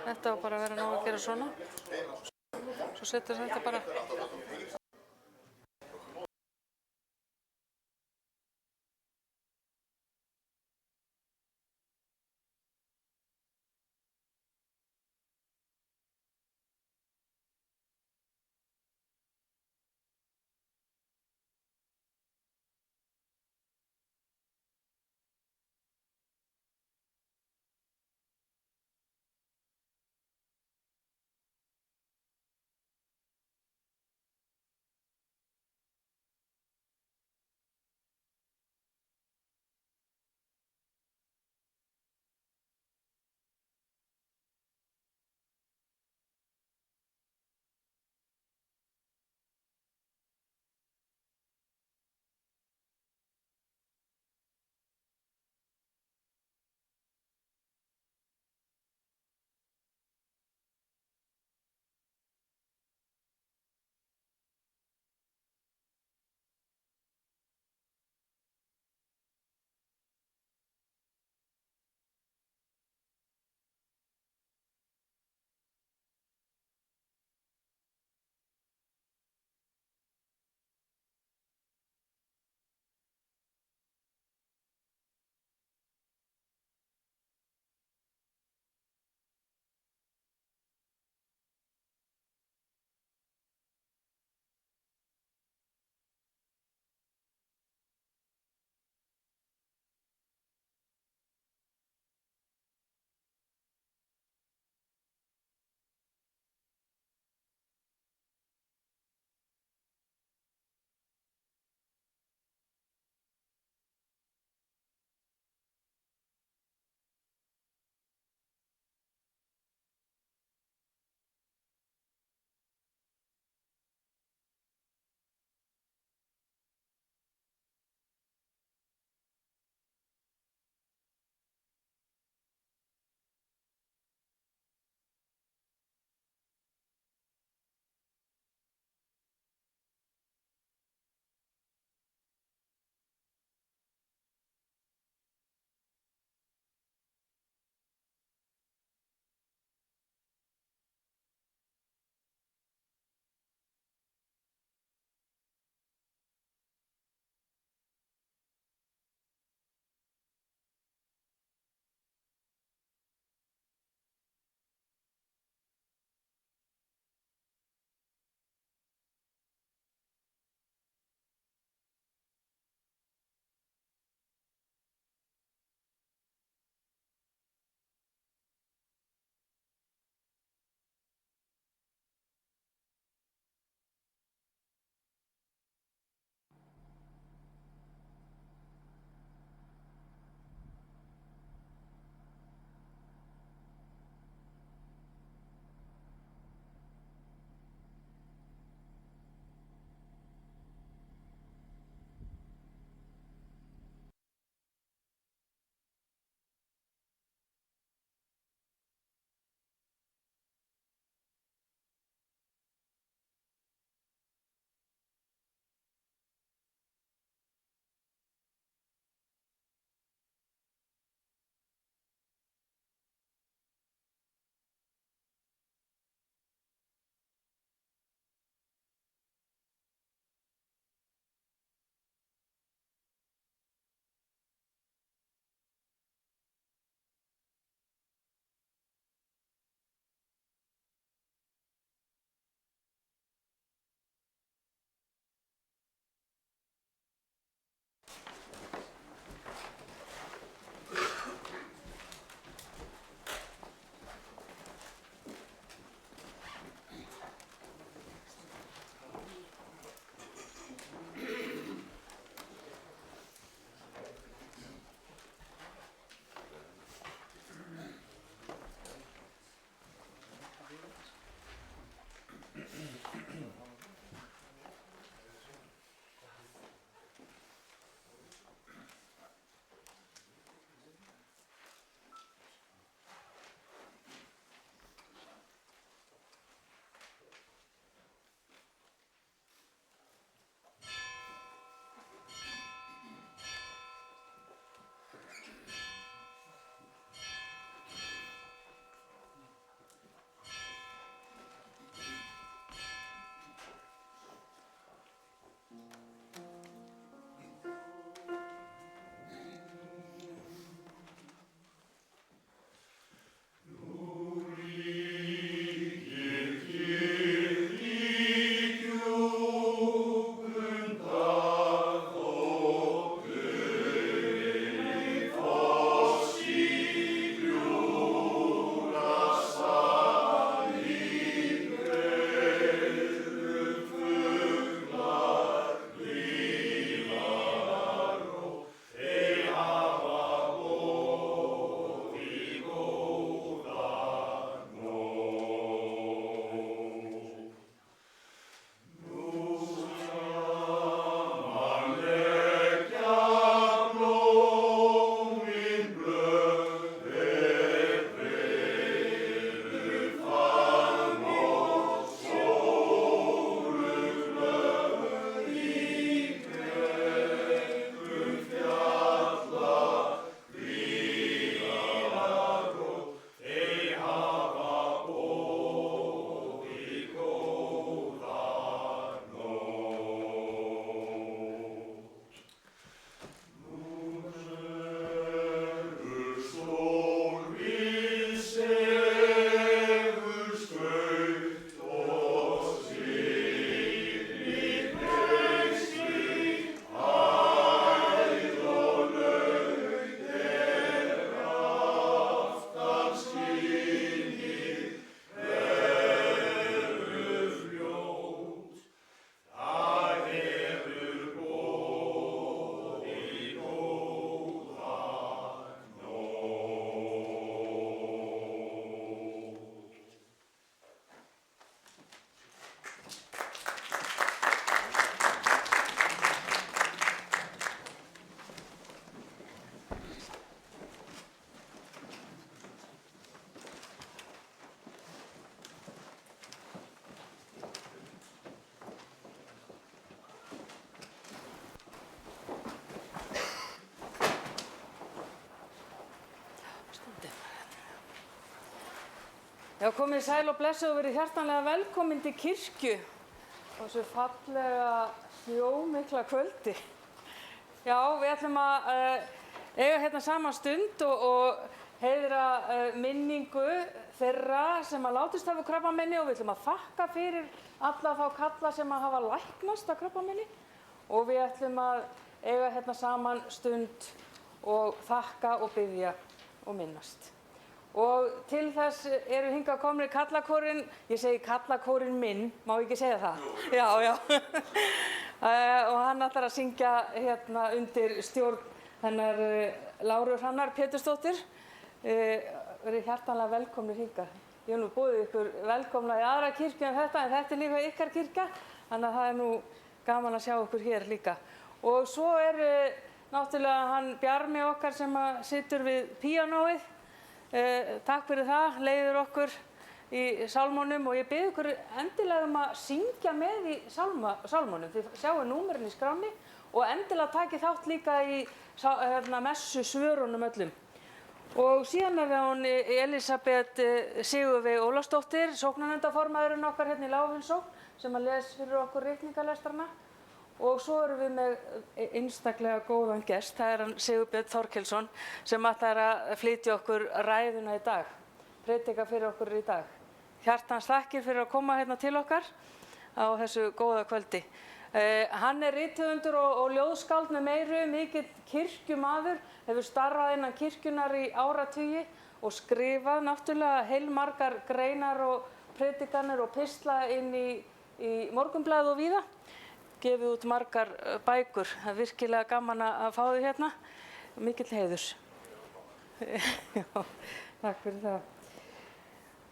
Þetta var bara að vera nóg að gera svona. Svo setur þetta bara Já, komið sæl og blessuð og verið hjartanlega velkomin til kirkju á þessu fallega snjómikla kvöldi. Já, við ætlum að eiga hérna saman stund og heiðra minningu þeirra sem að látist hafa krabbameini og við ætlum að þakka fyrir alla þá kalla sem að hafa læknast af krabbameini og við ætlum að eiga hérna saman stund og þakka og biðja og minnast. Og til þess eru hingað komnir kallakórinn, ég segi kallakórinn minn, má ég ekki segja það? Jú. Já. Og hann ætlar að syngja hérna undir stjórn hennar Láru Hrannar Pétursdóttir. Verið hjartanlega velkomnir hingað. Ég hef nú boðið ykkur velkomna í aðra kirkju en þetta er líka ykkar kirkja, þannig að það er nú gaman að sjá ykkur hér líka. Og svo er náttúrulega hann Bjarmi okkar sem situr við píanóið. Takk fyrir það, leiðir okkur í sálmónum og ég bið ykkur endilega að syngja með í sálmónum. Þið sjáu númerin í skránni og endilega takið þátt líka í messu svörunum öllum. Og síðan er hún Elísabet Sigurveig Ólafsdóttir, sóknarnefndarformaðurinn okkar hérna í Lágvinsókn sem að les fyrir okkur reikningalestrana. Og svo erum við með einstaklega góðan gest, það er hann Sigurbjörn Þorkelsson sem ætlar að flytja okkur ræðuna í dag, predika fyrir okkur í dag. Hjartans þakkir fyrir að koma hérna til okkar á þessu góða kvöldi. Hann er rithöfundur og ljóðskáld með meiru, mikill kirkjumaður, hefur starfað innan kirkjunar í áratugi og skrifað náttúrulega heilmargar greinar og predikanir og pistla inn í Morgunblaðið og víða. Gefið út margar bækur, það er virkilega gaman að fá þig hérna, mikill heiðurs. Já, takk fyrir það.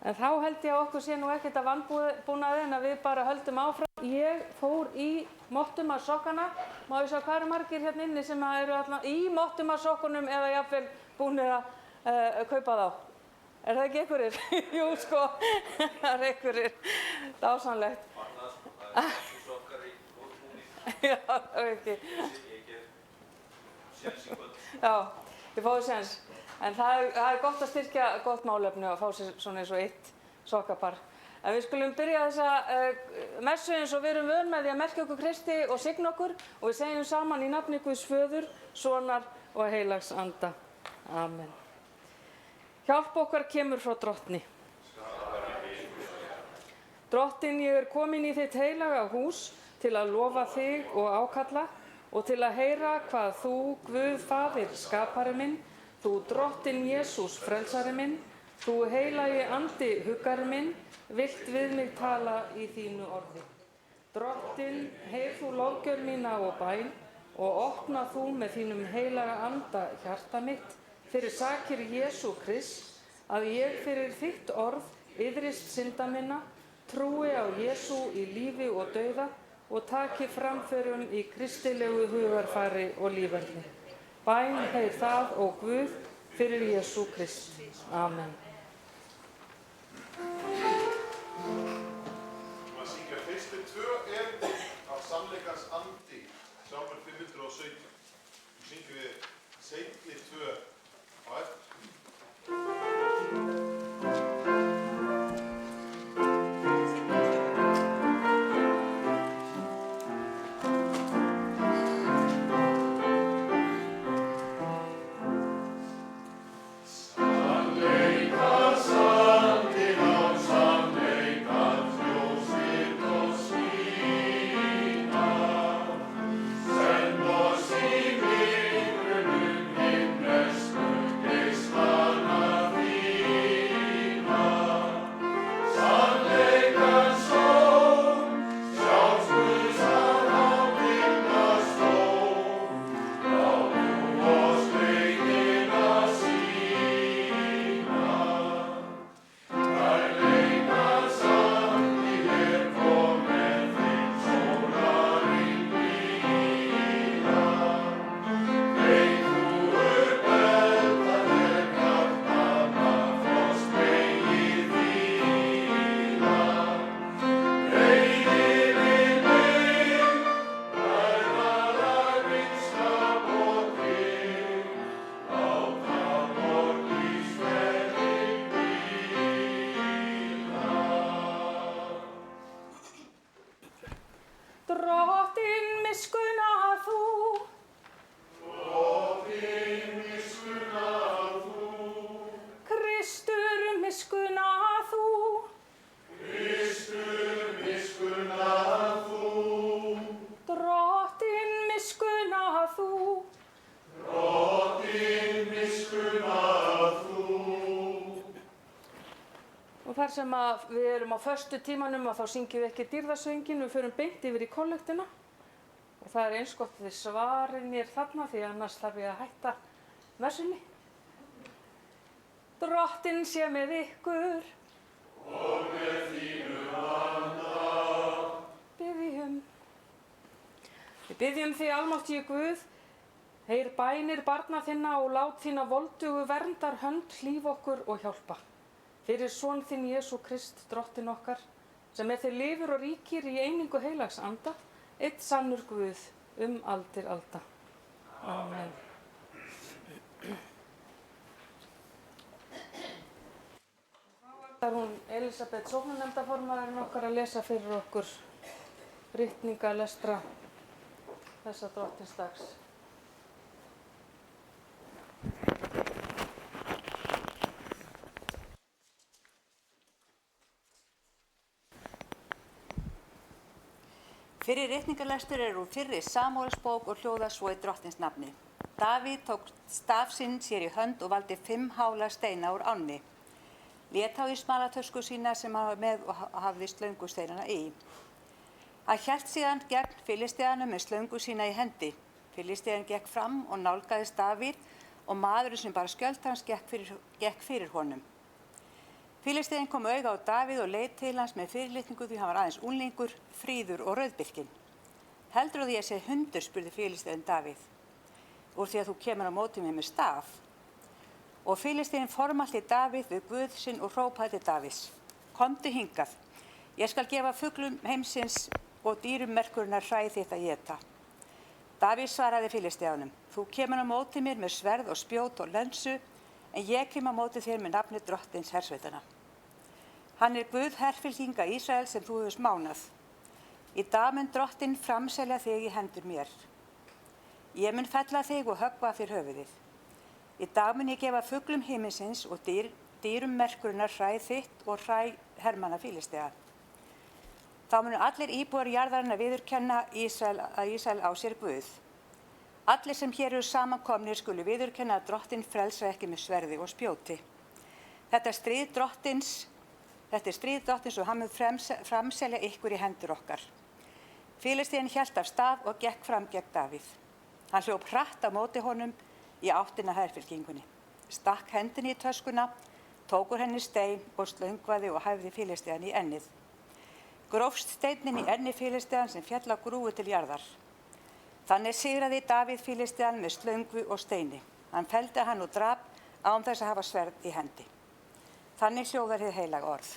En þá held ég að okkur sé nú ekkert að vanbúnaði en að við bara höldum áfram. Ég fór í mottumarsokkana, má ég sjá hvað eru margir hérna inni sem eru allan í mottumarsokkunum eða jafnvel búnir að kaupa þá. Er það ekki einhverjir? Jú, sko, það er einhverjir, dásamlegt. Já, það er ekki. Ég gef séns í kvöld. Já, ég fáið séns. En það er gott að styrkja gott málefni og fá sér svona eins og eitt sokkapar. En við skulum byrja þessa messu eins og við erum vön með því að merkja okkur Kristi og signa okkur og við segjum saman í nafni Guðs Föður, Sonar og Heilags Anda. Amen. Hjálp okkar kemur frá Drottni. Drottin, ég er komin í þitt heilaga hús til að lofa þig og ákalla og til að heyra hvað þú, Guð Faðir, skapari minn, þú Drottin Jesús, frelsari minn, þú heilagi andi, huggari minn, vilt við mig tala í þínu orði. Drottin, heyr þú lofgjör mína og bæn og opna þú með þínum heilaga anda hjarta mitt fyrir sakir Jesú Krist, að ég fyrir þitt orð iðrist synda minna, trúi á Jesú í lífi og dauða og taki framförum í kristilegu hugarfari og líferni. Bæn heyr það og Guð fyrir Jesú Krist. Amen. Maður syngja fyrstu 2 erindi af Sannleikans andi, Salmur 517. Syngjum við seinni 2 á eftir. Send oss í vigrunum himnesku, geislanna þína. þar sem að við erum á föstu tímanum að þá syngjum við ekki dýrðasöngin, við förum beint yfir í kollektuna og það er eins gott þið svarið mér þarna því annars þarf ég að hætta messunni. Drottinn sé með ykkur og með þínum anda. Biðjum. Við biðjum þig almáttugi Guð, heyr bænir barna þinna og lát þína voldugu verndar hönd hlífa okkur og hjálpa. Fyrir son þinn Jesú Krist, drottinn okkar, sem með þér lifir og ríkir í einingu heilags anda, einn sannur Guð aldir alda. Amen. Það er hún Elisabeth sóknarnefndarformaðurinn okkar að lesa fyrir okkur ritningalestra þessa drottinsdags. Fyrri ritningalestur er úr fyrri Samúelsbók og hljóðar svo í Drottins nafni. Davíð tók staf sinn sér í hönd og valdi 5 hála steina úr ánni. Lét þá í smalatösku sína sem hann var með og hafði slöngusteinana í. Hann hélt síðan gegn Filisteanum með slöngu sína í hendi. Filistean gekk fram og nálgaðist Davíð og maðurinn sem bar skjöld hans gekk fyrir honum. Filisteinn kom auga á Davíð og leit til hans með fyrirlitningu því hann var aðeins unglingur, fríður og rauðbirkinn. Heldurðu að ég sé hundur, spurði Filisteinn Davíð, úr því að þú kemur á móti mér með staf. Og Filisteinn formælti Davíð við Guð sinn og hrópaði til Davíðs: Komdu hingað, ég skal gefa fuglum heimsins og dýrum merkurinnar hræ þitt að éta. Davíð svaraði Filisteanum: Þú kemur á móti mér með sverð og spjót og lensu, en ég kem á móti þér með nafni Drottins hersveitana. Hann er Guð herfylkinga Ísrael sem þú hefur smánað. Í dag mun Drottinn framselja þig í hendur mér. Ég mun fella þig og höggva þér höfuðið. Í dag mun ég gefa fuglum himinsins og dýrum merkurinnar hræ þitt og hræ hermanna Filistea. Þá munu allir íbúar jarðarinnar viðurkenna að Ísrael á sér Guð. Allir sem hér eru samankomnir skulu viðurkenna að Drottinn frelsar ekki með sverði og spjóti. Þetta er stríð Drottins og hann mun framselja ykkur í hendur okkar. Filisteinn hélt af stað og gekk fram gegn Davíð. Hann hljóp hratt á móti honum í áttina að herfylkingunni. Stakk hendinni í töskuna, tók úr henni stein og slöngvaði og hæfði Filistean í ennið. Grófst steinninn í enni Filistean sem féll á grúfu til jarðar. Þannig sigraði Davíð Filistean með slöngu og steini. Hann felldi hann og drap án þess að hafa sverð í hendi. Þannig hljóðar hið heilaga orð.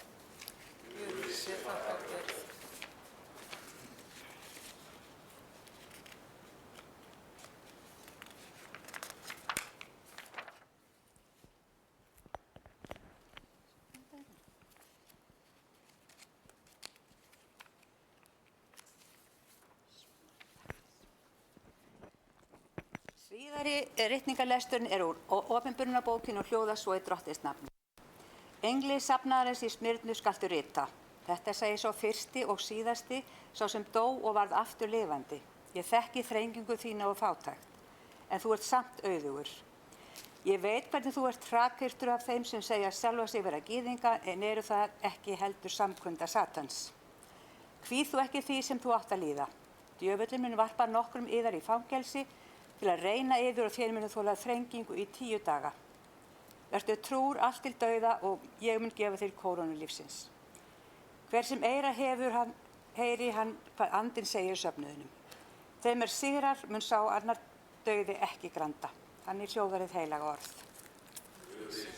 Síðari ritningalesturinn er úr Opinberunarbókinu og hljóðar svo í Drottins nafni. Engli safnaðarins í Smyrnu skaltu rita. Þetta segir sá fyrsti og síðasti, sá sem dó og varð aftur lifandi. Ég þekki þrengingu þína og fátækt, en þú ert samt auðugur. Ég veit hvernig þú ert hrakyrtur af þeim sem segja sjálfa sig vera gyðinga, en eru það ekki heldur samkunda Satans. Kvíð þú ekki því sem þú átt að líða. Djöfullinn mun varpa nokkrum yðar í fangelsi til að reyna yður og þér munu þola þrengingu í 10 daga. Vertu trúr allt til dauða og ég mun gefa þér kórónu lífsins. Hver sem eyra hefur heyri hann hvað andinn segir söfnuðinum. Þeim sigrar mun sá annar dauði ekki granda. Þannig hljóðar hið heilaga orð. Þú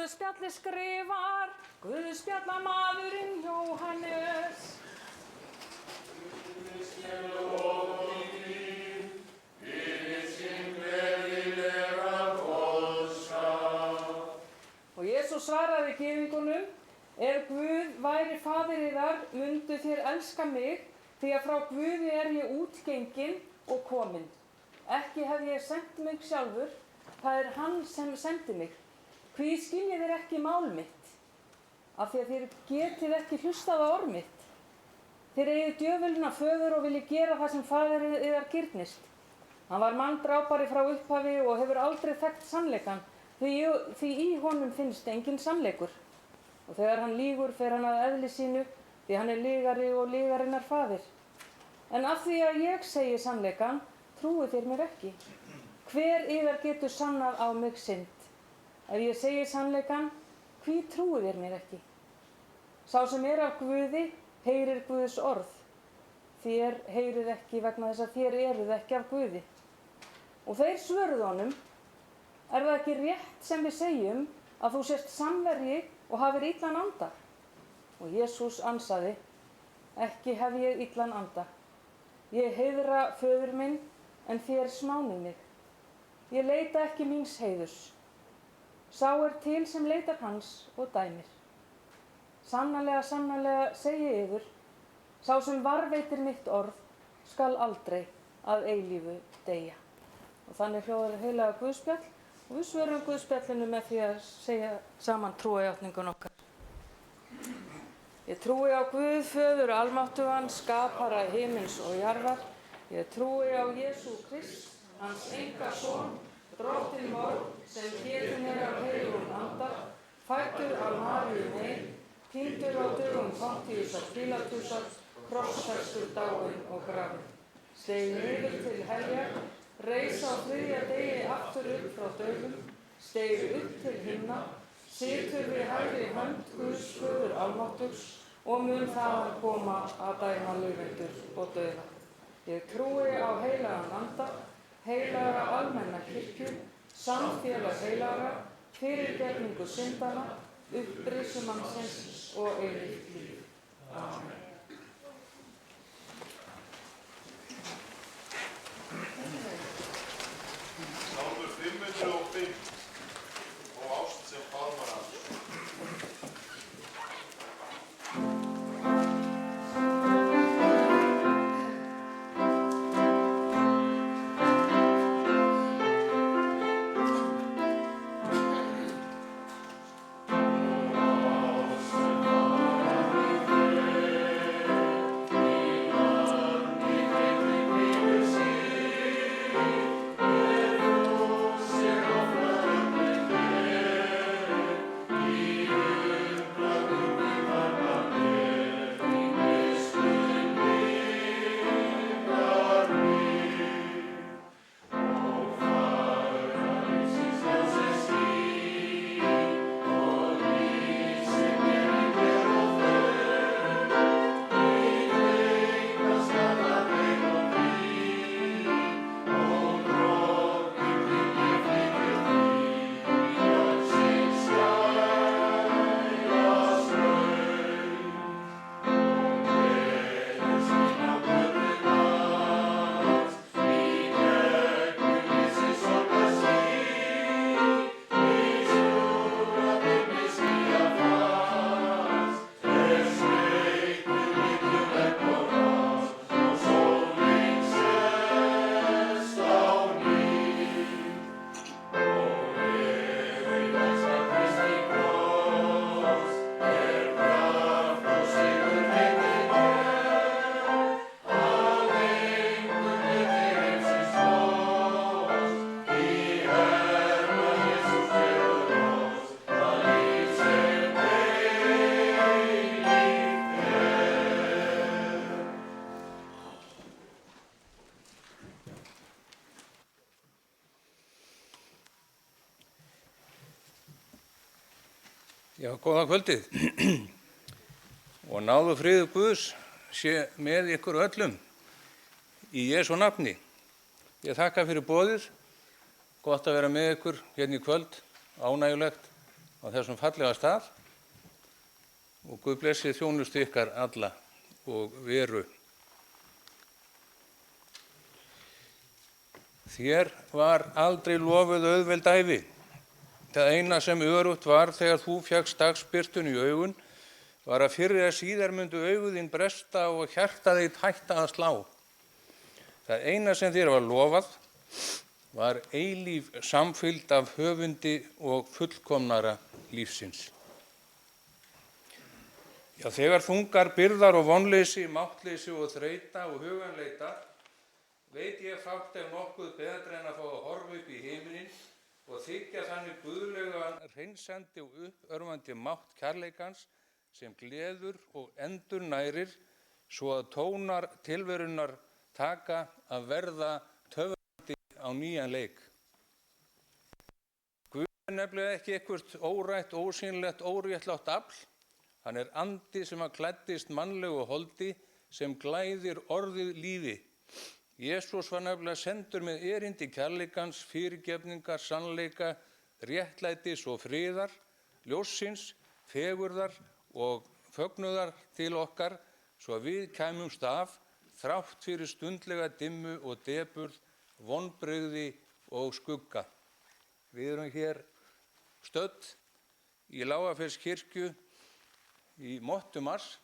Guðspjalli skrifar Guðspjallamaðurinn Jóhannes. Og Jesús svaraði gyðingunum: ef Guð væri faðir yðar, mundu þér elska mig, því að frá Guði er ég útgengin og komin. Ekki hef ég sent mig sjálfur, það er hann sem sendi mig. Hví skiljið þér ekki mál mitt? Af því að þér getið ekki hlustað á orð mitt. Þér eigið djöfulinn að föður og viljið gera það sem faðir yðar girnist. Hann var manndrápari frá upphafi og hefur aldrei þekkt sannleikann, því í honum finnst engin sannleikur. Og þegar hann lýgur fer hann að eðli sínu, því hann er lygari og lygarinnar faðir. En af því að ég segi sannleikann, trúið þér mér ekki. Hver yðar getur sannað á mig synd? Ef ég segi sannleikann, hví trúið þér mér ekki? Sá sem er af Guði, heyrir Guðs orð. Þér heyrið ekki vegna þess að þér eruð ekki af Guði. Og þeir svöruðu honum: er það ekki rétt sem við segjum að þú sért samverji og hafir illan anda? Og Jesús ansaði: ekki hef ég illan anda. Ég heiðra föður minn, en þér smánið mig. Ég leita ekki míns heiðurs. Sá er til sem leitar hans og dæmir. Sannarlega, sannarlega segi ég yður, sá sem varveitir mitt orð skal aldrei að eilífu deyja. Og þannig hljóðar heilaga Guðspjall og við svörum Guðspjallinu með því að segja saman trúarjátningun okkar. Ég trúi á Guð, föður almáttugan, skapara himins og jarðar. Ég trúi á Jesú Krist, hans einkason, drottinn vor, sem getinn er af heilugum anda, fæddur af Maríu mey, týndur á dögum Pontíusar Pílatusar, krossfestur, dáinn og grafinn. Steig niður til heljar, reis á þriðja degi aftur upp frá dauðum, steig upp til himna, situr við hægri hönd Guðs föður almáttugs og mun þaðan koma að dæma lifendur og dauða. Ég trúi á heilagan anda, heilaga almenna kirkju, samfélag heilaga, fyrirgefningu syndanna, upprisu mannsins og eilíft líf. Amen. Sálmur 505 og ást sem faðmar hans. Já, góða kvöldið og náðu friður Guðs sé með ykkur öllum í Jesú nafni. Ég þakka fyrir boðið, gott að vera með ykkur hérna í kvöld, ánægjulegt á þessum fallega stað og Guð blessi þjónustu ykkar alla og veru. Þér var aldrei lofuð auðveld ævi. Það eina sem örugt var þegar þú fékkst dagsbirtun í augun var að fyrr eða síðar myndu augu þín bresta og hjarta þitt hætta að slá. Það eina sem þér var lofað var eilíf samfylgd af höfundi og fullkomnara lífsins. Já, þegar þungar byrðar og vonleysi, máttleysi og þreyta og huganleita, veit ég fátt ef nokkuð betra en að fá að horfa upp í himininn og þykja þannig guðlegan, hreinsandi og uppörvandi mátt kærleikans sem gleður og endurnærir svo að tónar tilverunnar taka að verða töfrandi á nýjan leik. Guð er nefnilega ekki eitthvert órætt, ósýnilegt, óréttlátt afl. Hann er andi sem að klæddist mannlegu holdi sem glæðir orðið lífi. Jesús var nefnilega sendur með erindi kærleikans, fyrirgefningar, sannleika, réttlætis og friðar, ljóssins, fegurðar og fögnuðar til okkar svo að við kæmumst af þrátt fyrir stundlega dimmu og depurð, vonbrigði og skugga. Við erum hér stödd í Lágafellskirkju í mottu mars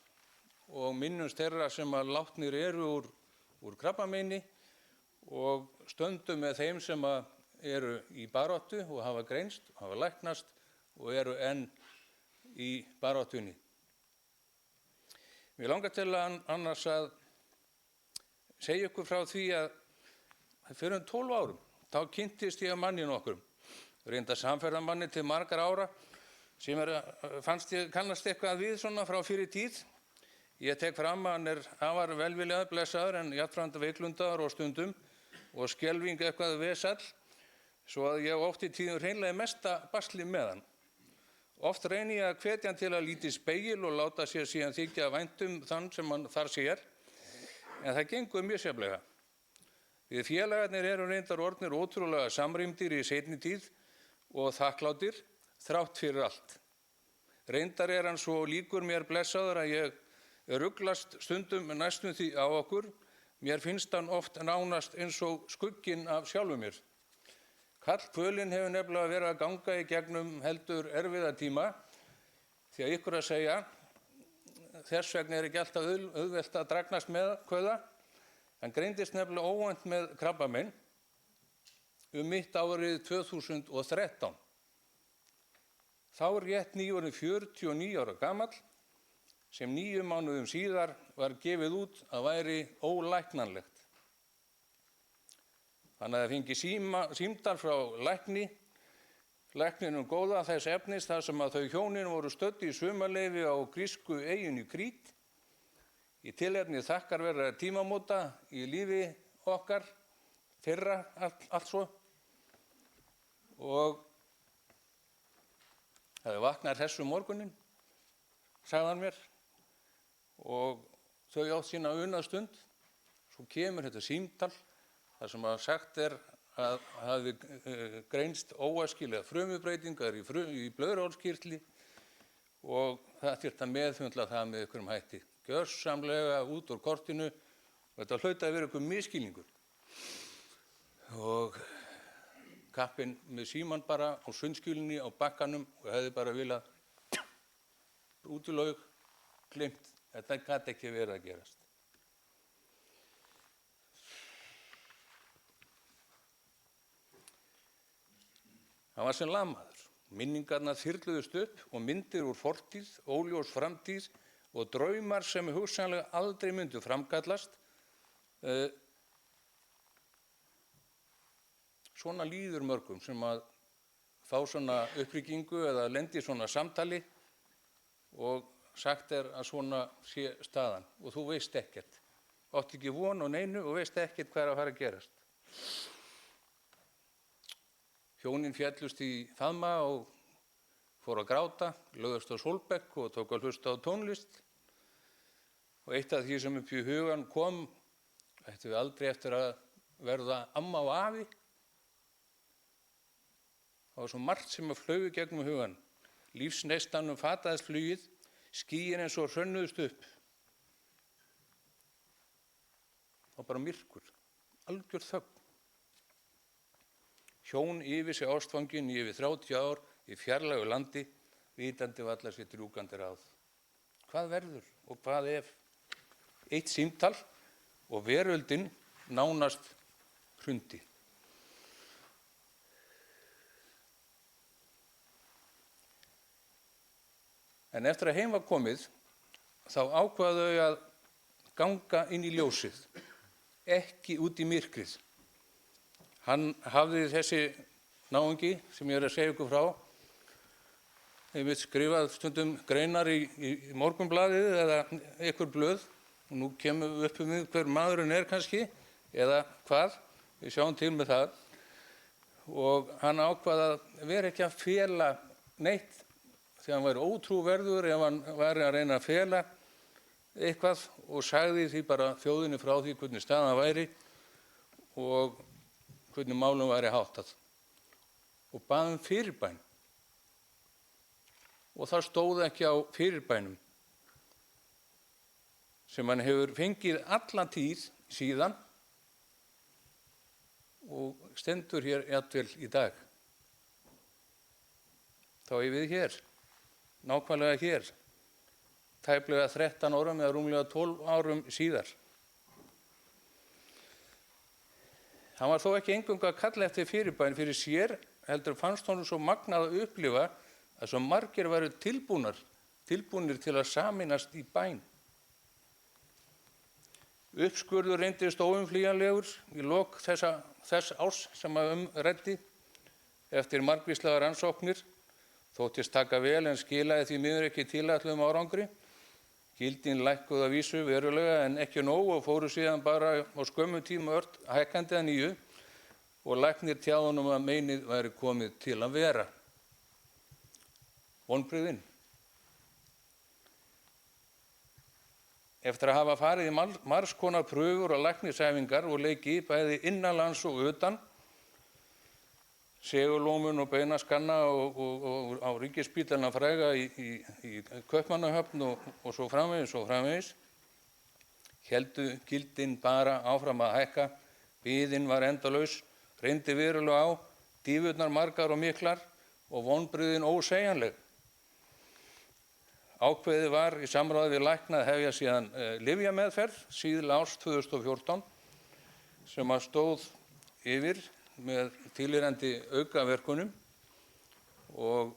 og minnumst þeirra sem að látnir eru úr krabbameini og stöndum með þeim sem eru í baráttu og hafa greinst, hafa læknast og eru enn í baráttunni. Mér langar til annars að segja ykkur frá því að fyrir 12 árum þá kynntist ég manni nokkrum, reynda samferðamanni til margar ára sem fannst ég kannast eitthvað við svona frá fyrir tíð. Ég tek fram að hann er afar velviljaður, blessaður en jafnframt veiklundaður og stundum og skelfing eitthvað vesall svo að ég oft í tíðum hreinlega mesta basli með hann. Oft reyni ég að hvetja hann til að líta í spegil og láta sér síðan þykja væntum þann sem hann þar sér en það gengur misjafnlega. Við félagarnir eru reyndar orðnir ótrúlega samrýmdir í seinni tíð og þakklátir þrátt fyrir allt. Reyndar er hann svo líkur mér blessaður að ég ruglast stundum næstum því á okkur. Mér finnst hann oft nánast eins og skugginn af sjálfum mér. Karlkvölin hefur nefnilega verið að ganga í gegnum heldur erfiða tíma því að ykkur að segja þess vegna er ekki alltaf auðvelt að dragnast með kvöða. Hann greindist nefnilega óvænt með krabbamein mitt árið 2013. Þá rétt nýorðinn 49 ára gamall sem 9 mánuðum síðar var gefið út að væri ólæknanlegt. Hann hafði fengið símtal frá lækninum góða þess efnis þar sem að þau hjónin voru stödd í sumarleyfi á grísku eyjunni Krít í tilefni þakkarverðra tímamóta í lífi okkar, þeirra allt svo. Og það vaknar þessu morgunin, sagði hann mér, og þau átt sína unastund. Svo kemur þetta símtal, þar sem að sagt er að hafi greinst óæskilega frumubreitingar í blöðruhálskirtli og það þyrfti að meðhundla það með einhverjum hætti. Gjörsamlega út úr kortinu og þetta hlaut að vera einhver misskilningur. Og kappinn með símann bara á sundskýlunni á bakkanum og hefði bara viljað út í laug, gleymt. Þetta gat ekki verið að gerast. Hann var sem lamaður. Minningarnar þyrluðust upp og myndir úr fortíð, óljós framtíð og draumar sem hugsanlega aldrei myndu framkallast. Svona líður mörgum sem að fá svona upprýkingu eða lendi í svona samtali og sagt er að svona sé staðan og þú veist ekkert. Átt ekki von og neinu og veist ekkert hvað er að fara að gerast. Hjónin féllust í faðma og fór að gráta, lögðust á sólbekk og tók að hlusta á tónlist. Og eitt af því sem upp í hugan kom, ættum við aldrei eftir að verða amma og afi. Það var svo margt sem að flögu gegnum hugan. lífsneistanum fataðist flugið, skýin eins og hrönnuðust upp. Og bara myrkur, algjör þögn. Hjón yfir sig ástfangin í yfir 30 ár í fjarlægu landi, vitandi varla sitt rjúkandi ráð. Hvað verður og hvað ef? Eitt símtal og veröldin nánast hrundi. En eftir að heim var komið, þá ákvaðu þau að ganga inn í ljósið, ekki út í myrkrið. Hann hafði þessi náungi sem ég að segja ykkur frá, einmitt skrifað stundum greinar í Morgunblaðið eða ykkur blöð, og nú kemur upp um mig hver maðurinn er kannski, eða hvað, við sjáum til með það. Og hann ákvað að vera ekki að fela neitt, því hann væri ótrúverður ef hann væri að reyna að fela eitthvað, og sagði því bara þjóðinni frá því hvernig staðan væri og hvernig málum væri háttað. Og bað fyrirbæn. Og það stóð ekki á fyrirbænum sem hann hefur fengið allan tíð síðan og stendur hér jafnvel í dag. Þá er við hér, nákvæmlega hér, tæplega 13 árum eða rúmlega 12 árum síðar. Hann var þó ekki eingöngu að kalla eftir fyrirbæn fyrir sér, heldur fannst honum svo magnað að upplifa að svo margir væru tilbúnir til að sameinast í bæn. Uppskurður reyndist óumflýjanlegur í lok þess árs sem að ræddi eftir margvíslegar rannsóknir, þóttist taka vel en skilaði því miður ekki tilætluðum árangri. Gildin lækkuðu að vísu verulega en ekki nóg og fóru síðan bara á skömmu tíma ört hækkandi að nýju og læknir tjáðunum að meinið væri komið til að vera. Vonbrigðin. Eftir að hafa farið í margs konar prufur og læknisæfingar og leiki bæði innanlands og utan, segulómun og beinaskanna og á ríkisspítalana fræga í Kaupmannahöfn og svo framvegis, héldu gildin bara áfram að hækka, biðin var endalaus, reyndi verulega á, dýfurnar margar og miklar og vonbrigðin ósegjanleg. Ákveðið var í samráði við lækna að hefja síðan lyfjameðferð síðla árs 2014 sem að stóð yfir með tilheyrandi aukaverkunum og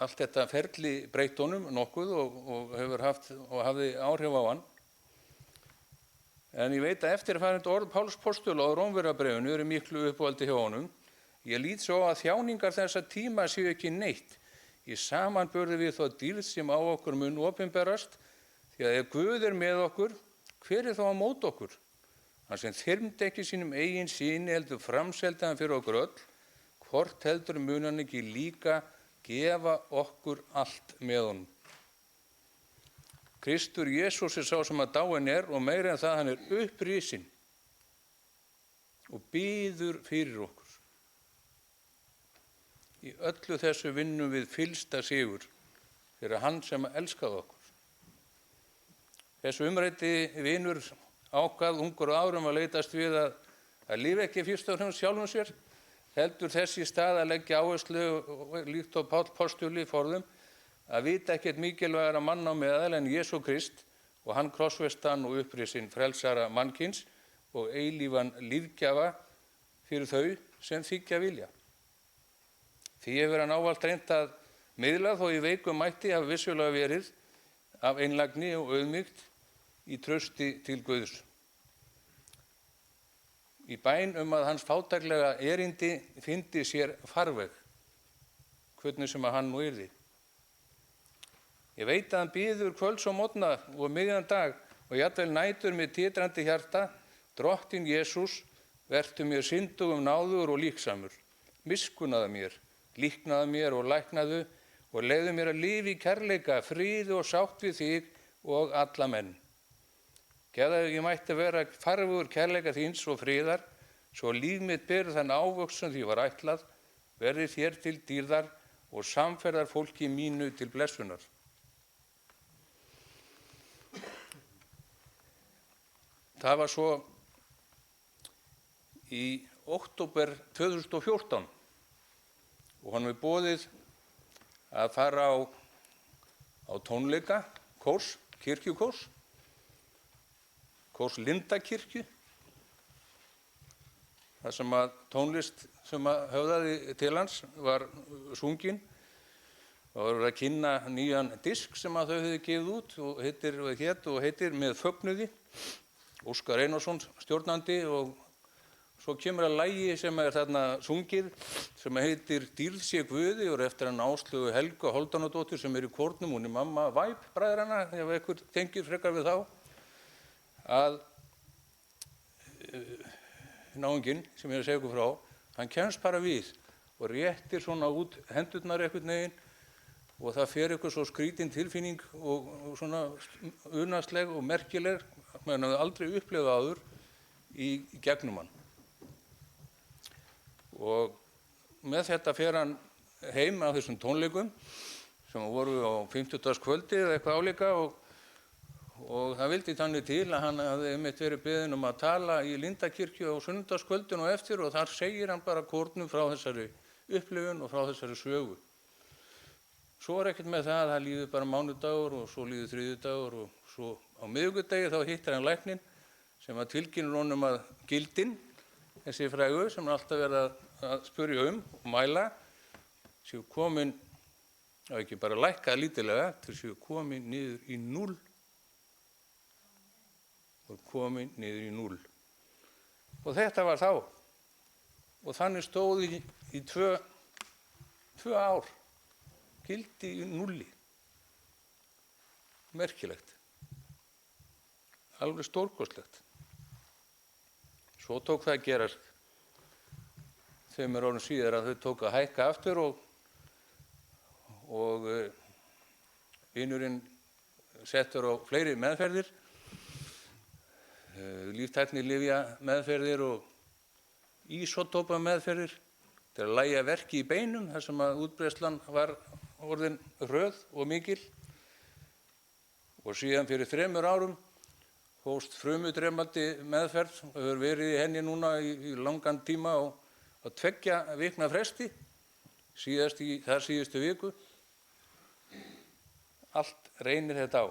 allt þetta ferli breytti honum nokkuð og hefur haft og hafði áhrif á hann. En ég veit að eftirfarandi orð Páls postula á Rómverjabréfinu eru miklu uppáhaldi hjá honum. Ég lít svo að þjáningar þessa tíma séu ekki neitt í samanburði við þá dýrð sem á okkur mun opinberast, því að ef Guð er með okkur, hver er þá á móti okkur? Hann sem þyrmdi ekki sínum eigin syni heldur framseldi hann fyrir okkur öll, hvort heldur mun hann ekki líka gefa okkur allt með honum. Kristur Jesús er sá sem að dáinn er og meira en það hann er upprisinn og býður fyrir okkur. Í öllu þessu vinnum við fyllsta sigur fyrir hann sem elskaði okkur. Þessu umræddi vinur ákvað ungur árum að leitast við að lifa ekki fyrst og fremst sjálfum sér, heldur þess í stað að leggja áherslu líkt og Páll postuli forðum að vita ekkert mikilvægara mann á meðal en Jesú Krist og hann krossfestan og upprisinn frelsara mannkins og eilífan lífgjafa fyrir þau sem þiggja vilja. Því hefur hann ávallt reynt að miðla þó í veikum mætti hafi vissulega verið af einlægni og auðmýkt í trausti til Guðs. Í bæn að hans fátæklega erindi fyndi sér farveg, hvernig sem að hann nú yrði. Ég veit að hann býður kvölds og morgna og miðjan dag og jafnvel nætur með titrandi hjarta, Drottinn Jesús, vertu mér syndugum náður og líksamur, miskunnaðu mér, líknaðu mér og læknaðu og leyfðu mér að lifa í kærleika, fríði og sátt við þig og alla menn. Gefðu að ég mætti vera farvegur kærleika þíns og fríðar svo líf mitt ber þann ávöxt sem því var ætlað, verði þér til dýrðar og samferðar fólki mínu til blessunar. Það var svo í október 2014 og honum er boðið að fara á tónleika, kirkjukórs Lindakirkju, þar sem að tónlist sem að höfðaði til hans var sungin. Það var að kynna nýjan disk sem að þau hefði gefið út og heitir Með fögnuði, Óskar Einarsson stjórnandi, og svo kemur að lagi sem er þarna sungið sem heitir Dýrð sé Guði og er eftir hann Áslaugu Helgu Hálfdánadóttur sem er í kórnum, hún er mamma Væp bræðranna, ef einhver tengir frekar við þá, að náunginn sem ég er að segja ykkur frá, hann kemst bara við og réttir svona út hendurnar einhvern veginn og það fer eitthvað svo skrítin tilfinning og svona unaðsleg og merkileg, maður hafði aldrei upplifað áður í gegnum hann. Og með þetta fer hann heim á þessum tónleikum sem voru á 50-dagskvöldi eða eitthvað álíka og það vildi þannig til að hann hafði einmitt verið beðinn um að tala í Lindakirkju á sunnudagskvöldinu og eftir og þar segir hann bara kórnum frá þessari upplifun og frá þessari sögu. Svo er ekkert með það að það líður bara mánudagur og svo líður þriðjudagur og svo á miðvikudegi þá hittir hann lækninn sem að tilkynnir honum að gildin, þessi frægu sem er alltaf verið að spyrja og mæla, séu komin, að ekki bara lækkað lítilega, til séu komin niður í 0. Og komin niður í 0. Og þetta var þá. Og þannig stóði í tvö ár. Gildi í 0. Merkilegt. Alveg stórkostlegt. Svo tók það að gerast 2 árum síðar að þau tók að hækka aftur og vinurinn settur á fleiri meðferðir, líftæknilyfja meðferðir og ísótópa meðferðir til að lægja verki í beinum þar sem að útbreiðslan var orðin hröð og mikil. Og síðan fyrir 3 árum hófst frumudrepandi meðferð og hefur verið í henni núna í langan tíma á 2 vikna fresti, þar síðustu viku. Allt reynir þetta á.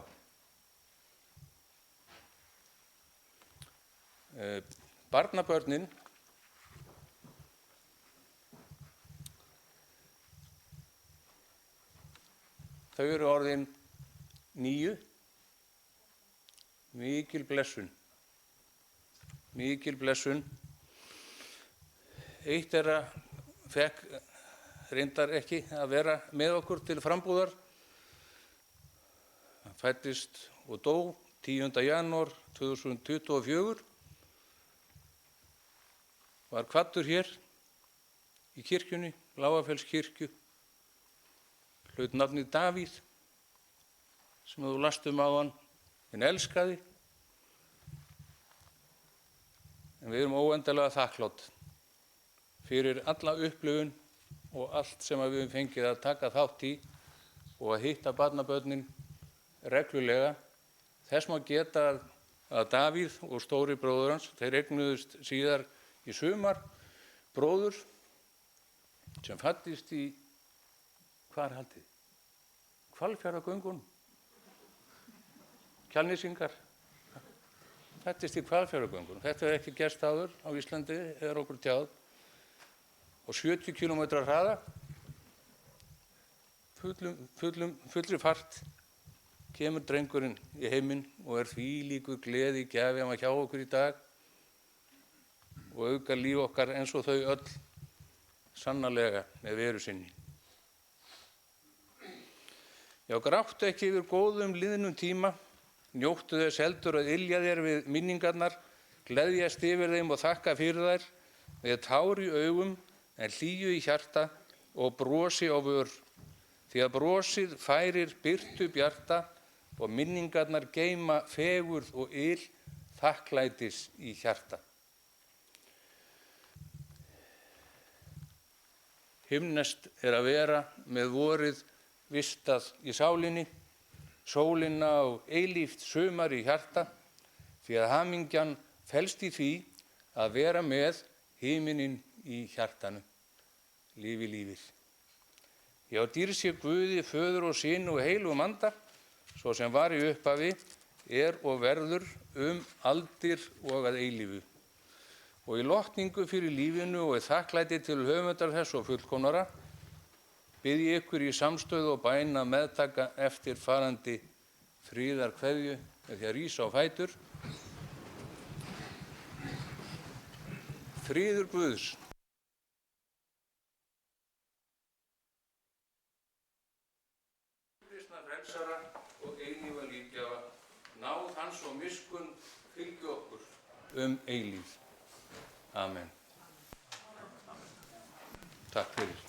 Barnabörnin þau eru orðin 9. Mikil blessun. Eitt þeirra fekk reyndar ekki að vera með okkur til frambúðar. Hann fæddist og dó 10. janúar 2024. Var kvaddur hér í kirkjunni, Lágafellskirkju, hlaut nafnið Davíð, sem þú last áðan, hinn elskaði. En við erum óendanlega þakklátt fyrir alla upplifun og allt sem við höfum fengið að taka þátt í og að hitta barnabörnin reglulega. Þess má geta að Davíð og stóri bróður hans, þeir eignuðust síðar í sumar bróður sem fæddist í, hvar haldið? Hvalfjarðargöngunum. Kjalnesingar. Fæddist í Hvalfjarðargöngunum. Þetta hefur ekki gerst áður á Íslandi, er okkur tjáð. Og 70 km hraða, fullri fart, kemur drengurinn í heiminn og er þvílíkur gleði í gjafi hann var hjá okkur í dag og auka líf okkar eins og þau öll sannarlega með veru sinni. Já, gráttu ekki yfir góðum liðnum tíma, njóttu þess heldur að ylja þér við minningarnar, gleðjast yfir þeim og þakka fyrir þær, með tár í augum en hlýju í hjarta og brosi á vör, því að brosið færir birtu bjarta og minningarnar geyma fegurð og þakklætis í hjarta. himneskt er að vera með vorið vistað í sálinni, sólina og eilíft sumar í hjarta, því að hamingjan felst í því að vera með himininn í hjartanu, lífi lífið. Já, dýr sé Guði, Föður og Syni og heilugum anda, svo sem var í upphafi, er og verður aldir og að eilífu. Og í lotningu fyrir lífinu og í þakklæti til höfundar þess og fullkomnara, bið ég ykkur í samstöðu og bæn að meðtaka eftirfarandi friðarkveðju með því að rísa á fætur. Friður Guðs. Kristna frelsara og eilífa lífgjafa, náð hans og miskunn fylgi okkur eilíf. Amen. Takk fyrir.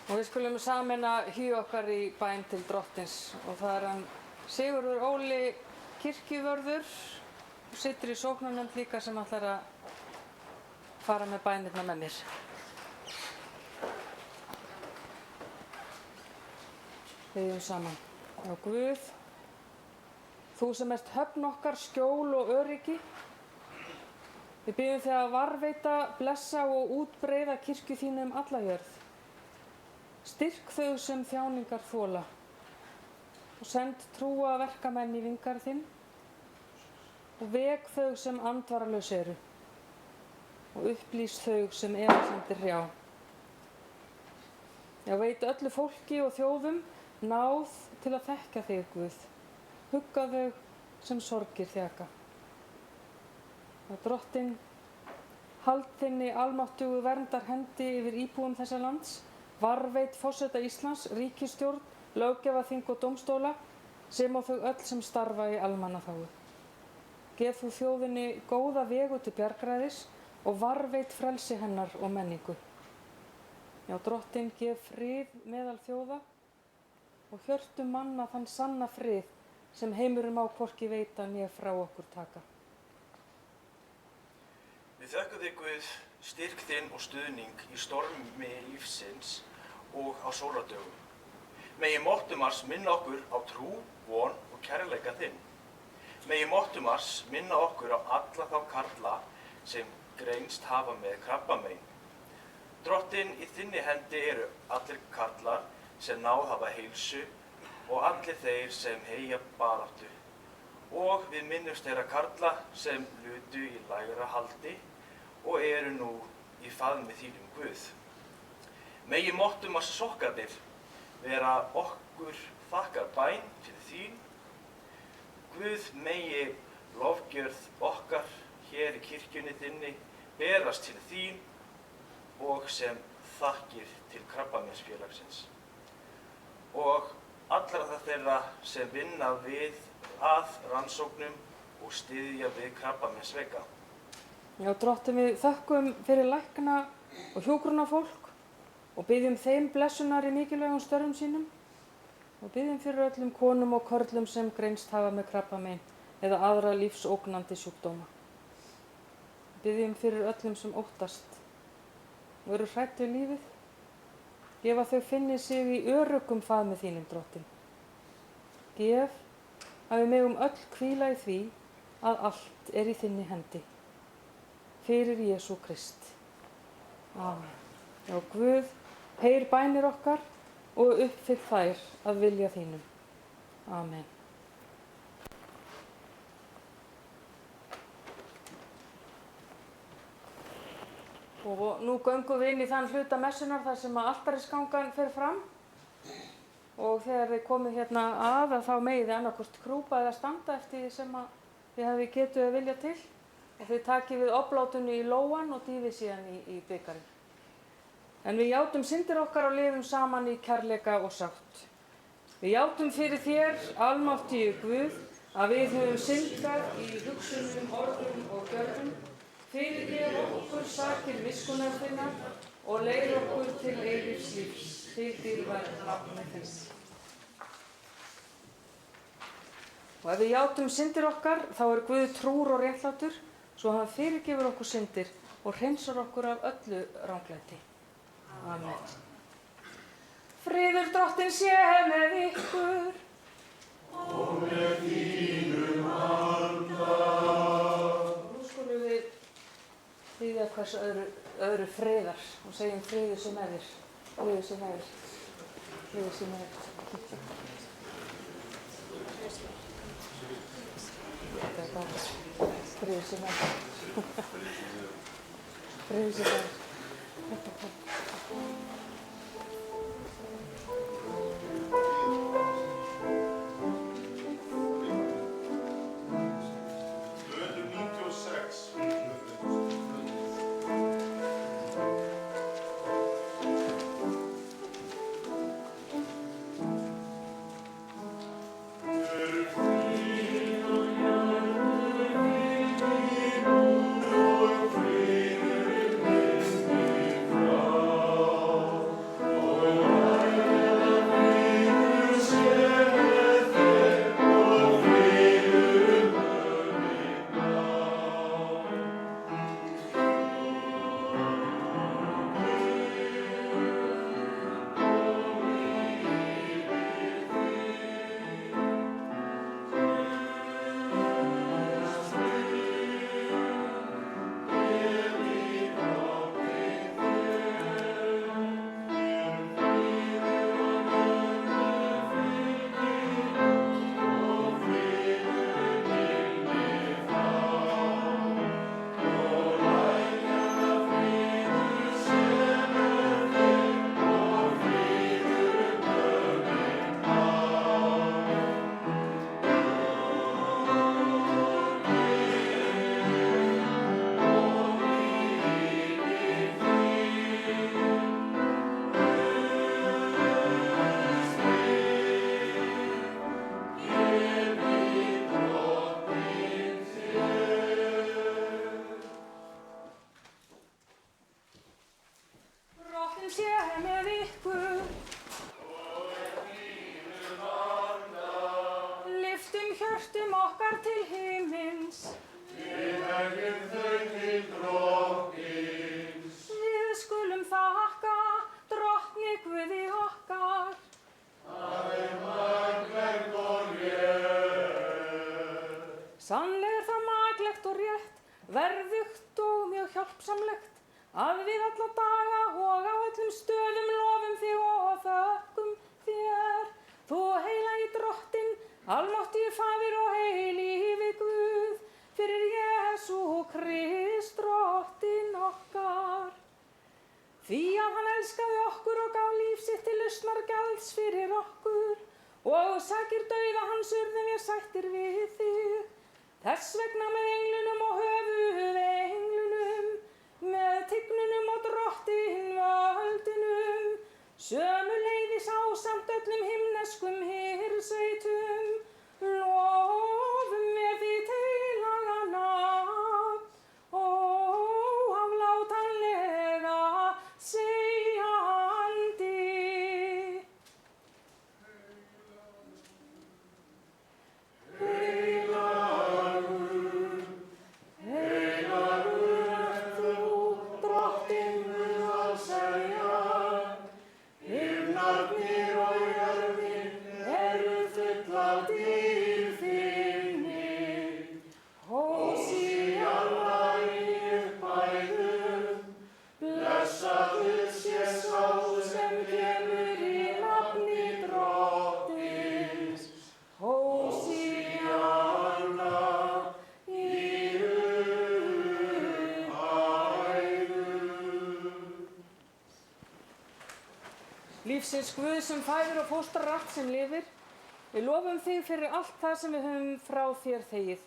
Og við skulum sameina hug okkar í bæn til Drottins og það er hann Sigurður Óli kirkjuvörður og situr í sóknarnefnd líka sem ætlar að fara með bænirna með mér. Biðjum saman. Já, Guð, þú sem ert höfn okkar, skjól og öryggi, við biðjum þig að varðveita, blessa og útbreiða kirkju þínu alla jörð. Styrk þau sem þjáningar þola og send trúa verkamenn í vingarð þinn og vek þau sem andvaralaus eru og upplýs þau sem efasemdir hrjá. Já, veit öllu fólki og þjóðum náð til að þekkja þig, Guð. Hugga þau sem sorgir þjaka. Og Drottinn, hald þinni almáttugu verndar hendi yfir íbúum þessa lands, varðveit forseta Íslands, ríkisstjórn, löggjafarþing og dómstóla, sem og þau öll sem starfa í almannaþágu. Gef þú þjóðinni góða vegu til bjargræðis og varðveit frelsi hennar og menningu. Já, Drottinn, gef frið meðal þjóða og hjörtum manna þann sanna frið sem heimurinn má hvorki veita né frá okkur taka. Við þökkum þig, Guð, styrk þinn og stuðning í stormi lífsins og á sólardögum. Megi Mottumars minna okkur á trú, von og kærleika þinn. Megi Mottumars minna okkur á alla þá karla sem greinst hafa með krabbamein. Drottinn, í þinni hendi eru allir karlar sem náð hafa heilsu og allir þeir sem heyja baráttu. Og við minnumst þeirra karla sem lutu í lægra haldi og eru nú í faðmi þínum, Guð. Megi Mottumars sokkarnir vera okkur þakkar bæn fyrir þín. Guð, megi lofgjörð okkar hér í kirkjunni þinni berast til þín og sem þakkir til Krabbameinsfélagsins. Og allra þeirra sem vinna við að rannsóknum og styðja við krabbameinsveika. Já, Drottinn, við þökkum fyrir lækna og hjúkrunarfólk og biðjum þeim blessunar í mikilvægum störfum sínum og biðjum fyrir öllum konum og körlum sem greinst hafa með krabbamein eða aðra lífsógnandi sjúkdóma. Biðjum fyrir öllum sem óttast og eru hrædd við lífið. Gef að þau finni sig í öruggum faðmi þínum, Drottinn. Gef að við megum öll hvíla í því að allt er í þinni hendi. Fyrir Jesú Krist. Amen. Já, Guð, heyr bænir okkar og uppfyll þær að vilja þínum. Amen. Og nú göngum við inn í þann hluta messunar þar sem að altarisgangan fer fram og þegar þið komið hérna að þá megið þið annarkvort krúpa eða standa eftir því sem að þið hafið getu eða vilja til og þið takið við oblátunni í lóan og dýfið síðan í bikarinn. En við játum syndir okkar og lifum saman í kærleika og sátt. Við játum fyrir þér, almáttugi Guð, að við höfum syndgað í hugsunum, orðum og gjörðum. Fyrirgef okkur sakir miskunnar þinnar og leið okkur til eilífs lífs, til dýrðar nafni þins. Og ef við játum syndir okkar, þá er Guð trúr og réttlátur, svo hann fyrirgefur okkur syndir og hreinsar okkur af öllu ranglæti. Amen. Friður Drottins sé með ykkur. Og með þínum anda. Nú skulum við biðja hvers öðru friðar og segjum friður sé með þér. Friður sé með þér. Friður sé með þér. Þetta er bara friður sé með þér. Friður sé með þér. hjörtum okkar til himins. Við hefjum þau til Drottins. Við skulum þakka Drottni Guði okkar. Það maglegt og rétt. Sannlega er það maglegt og rétt, verðugt og mjög hjálpsamlegt, að við alla daga og á öllum stöðum lofum þig og þökkum þér. Þú heilagi Drottinn, almáttigi Faðir og heilífi Guð, fyrir Jesú Krist Drottinn okkar. Því að hann elskaði okkur og gaf líf sitt til lausnargjalds fyrir okkur, og sakir dauða hans urðum við sættir við þig. Þess vegna með englunum og höfuðenglunum, með tignunum og Drottinn völdunum, sömuleiðis ásamt öllum himneskum hirsveitum, lofum við þitt heilaga nafn, óaflátanlega segjandi. Lífsins Guð sem fæðir og fóstrar allt sem lifir, við lofum þig fyrir allt það sem við höfum frá þér þegið.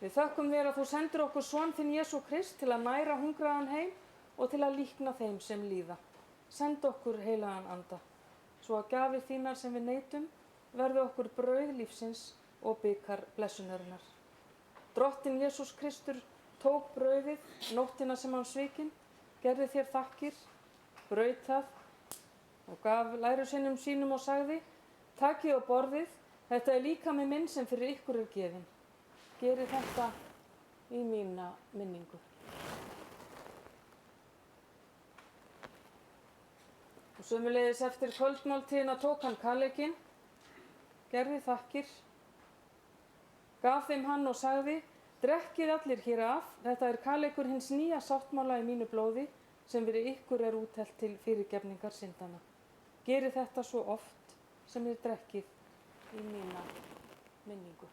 Við þökkum þér að þú sendir okkur son þinn Jesú Krist til að næra hungraðan heim og til að líkna þeim sem líða. Send okkur heilagan anda, svo að gjafir þínar sem við neytum verði okkur brauð lífsins og bikar blessunarinnar. Drottinn Jesús Kristur tók brauðið nóttina sem hann svikinn, gerði þér þakkir, braut það og gaf lærjusveinum sínum og sagði: Takið og borðið, þetta er líkami minn sem fyrir ykkur er gefinn. Gerið þetta í mína minningu. Og sömuleiðis eftir kvöldmáltíðina tók hann kaleikinn, gerði þakkir, gaf þeim hann og sagði: Drekkið allir hér af, þetta er kaleikur hins nýja sáttmála í mínu blóði sem fyrir ykkur er úthellt til fyrirgefningar syndanna. Gerið þetta svo oft sem þið drekkið í mína minningu.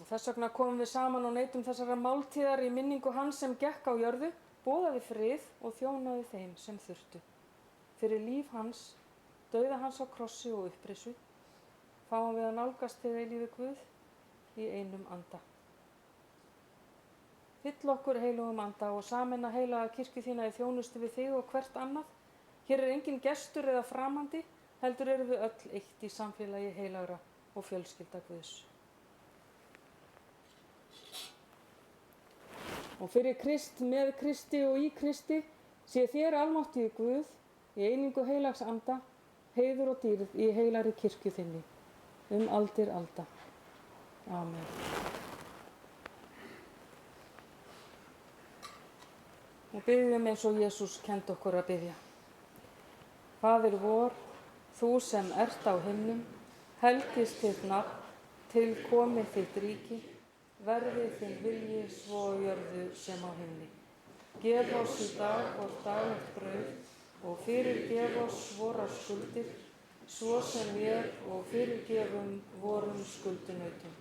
Og þess vegna komum við saman og neytum þessara máltíðar í minningu hans sem gekk á jörðu, boðaði frið og þjónaði þeim sem þurftu. Fyrir líf hans, dauða hans á krossi og upprisu, fáum við að nálgast þig eilífi Guð í einum anda. Fyll okkur heilugum anda og sameina heilaga kirkju þína í þjónustu við þig og hvert annað. Hér er engin gestur eða framandi, heldur erum við öll eitt í samfélagi heilagra og fjölskylda Guðs. Og fyrir Krist, með Kristi og í Kristi sé þér almáttigi Guð í einingu heilags anda, heiður og dýrð í heilagri kirkju þinni, aldir alda. Amen. Og biðjum eins og Jesús kenndi okkur að biðja. Faðir vor, þú sem ert á himnum, helgist þitt nafn, til komi þitt ríki, verði þinn vilji svo á jörðu sem á himni. Gef oss í dag vort daglegt brauð og fyrirgef oss vorar skuldir, svo sem við og fyrirgefum vorum skuldunautum.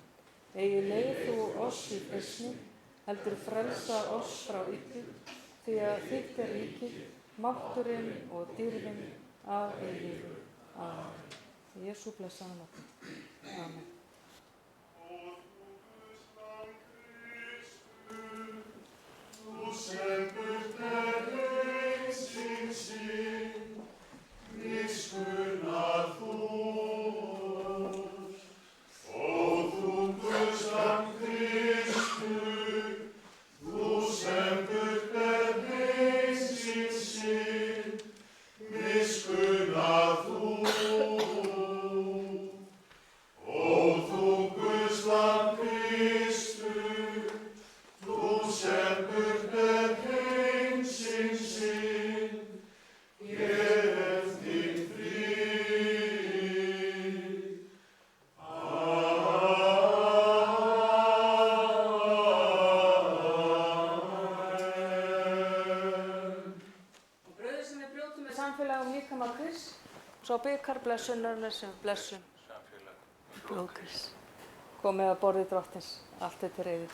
Eigi leið þú oss í freistni, heldur frelsa oss frá illu, því að þitt er ríkið, mátturinn og dýrðin að eilífu. Amen. Í Jesú blessaða nafni. Amen. Þú sem burt er heimsins sýn, miskunnar þú. Ó þú Guðslamb Kristur, þú sem burt er heimsins sýn, samfélag líkama Krists, svo bikar blessunarinnar sem blessum. Blóð Krists. Komið að borði Drottins, allt er til reiðu.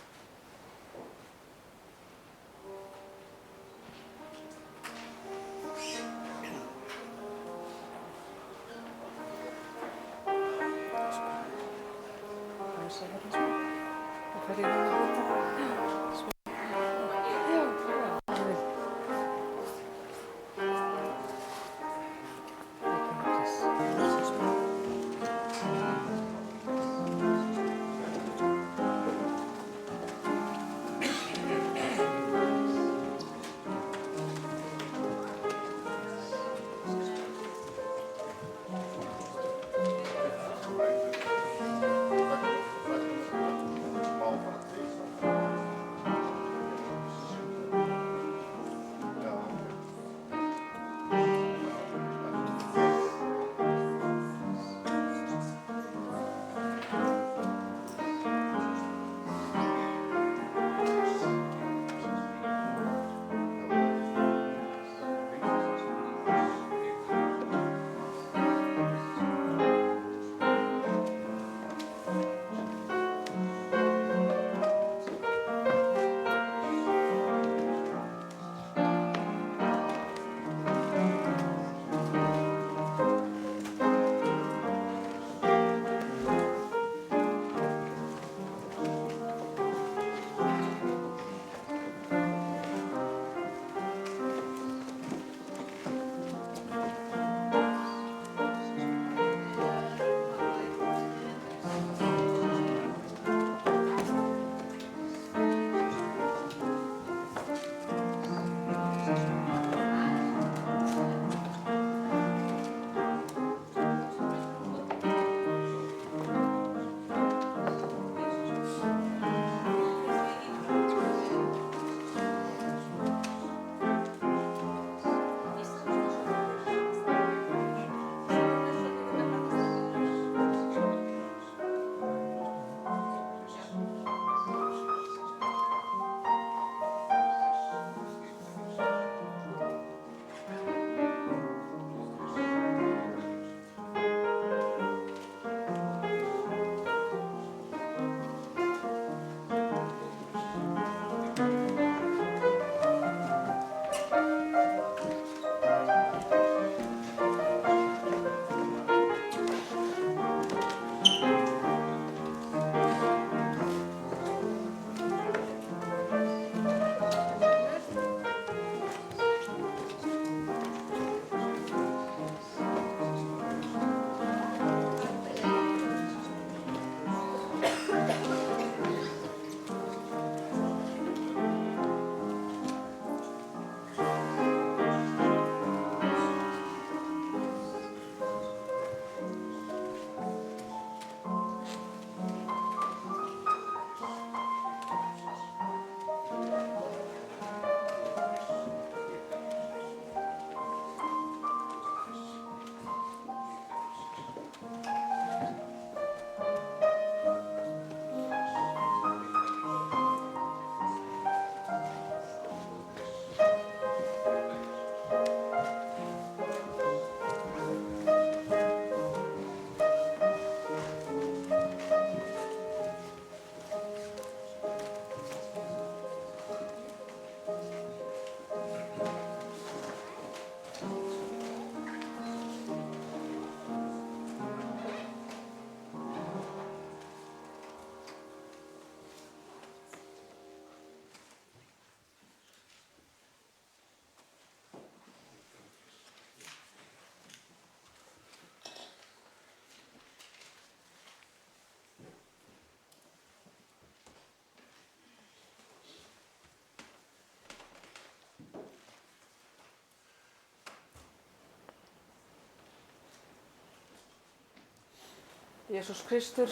Jesús Kristur,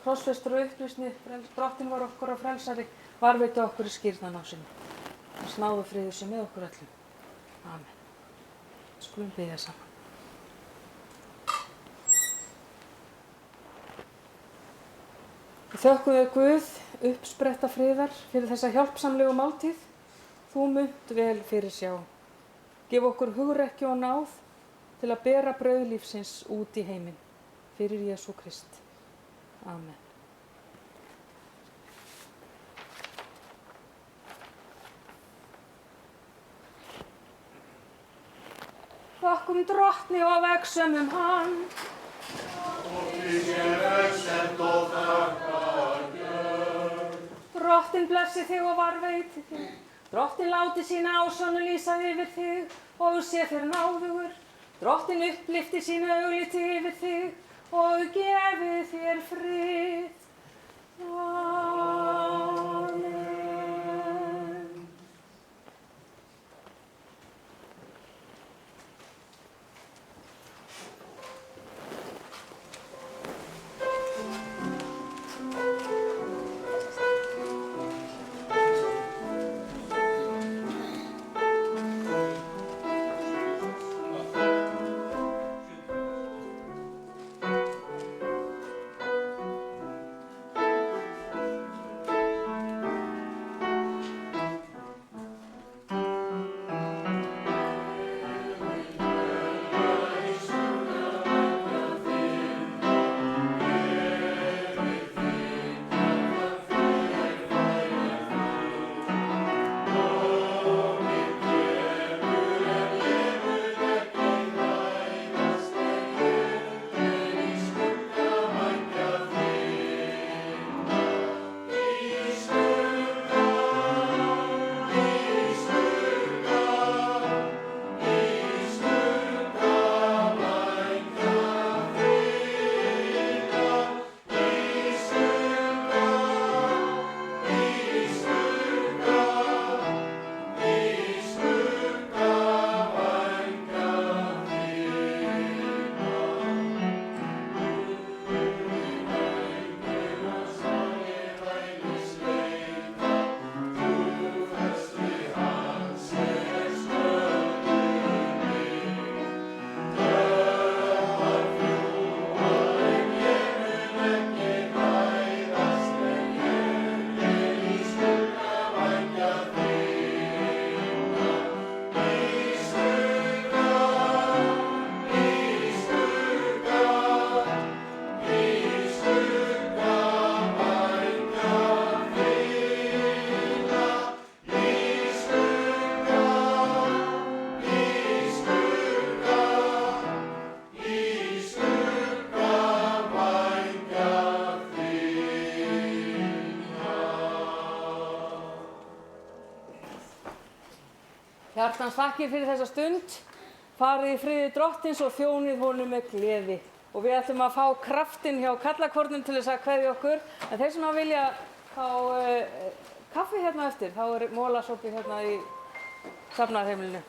krossfestur og uppreisni, Drottinn var okkur að frelsari, varveita okkur í skírnan á sinni. Þess náð og friður sé með okkur öllum. Amen. Skulum biðja saman. Við þökkum þér Guð, uppspretta friðar, fyrir þessa hjálpsamlegu máltíð. Þú munt vel fyrir sjá. Gef okkur hugrekki og náð til að bera brauð lífsins út í heiminn. Fyrir Jesú Krist. Amen. Þökkum Drottni og vegsömmum hann. Drottinn blessi þig og varveiti þig. Drottinn láti sína ásjónu lýsa yfir þig og sé þér náðugur. Drottinn upplyfti sínu augliti yfir þig og gefi þér frið. Amen. Hjartans þakkir fyrir þessa stund, farið í friði Drottins og þjónið honum með gleði. Og við ætlum að fá kraftinn hjá karlakornum til þess að kveðja okkur. En þeir sem vilja fá kaffi hérna eftir, þá er molasopi hérna í safnaðarheimilinu.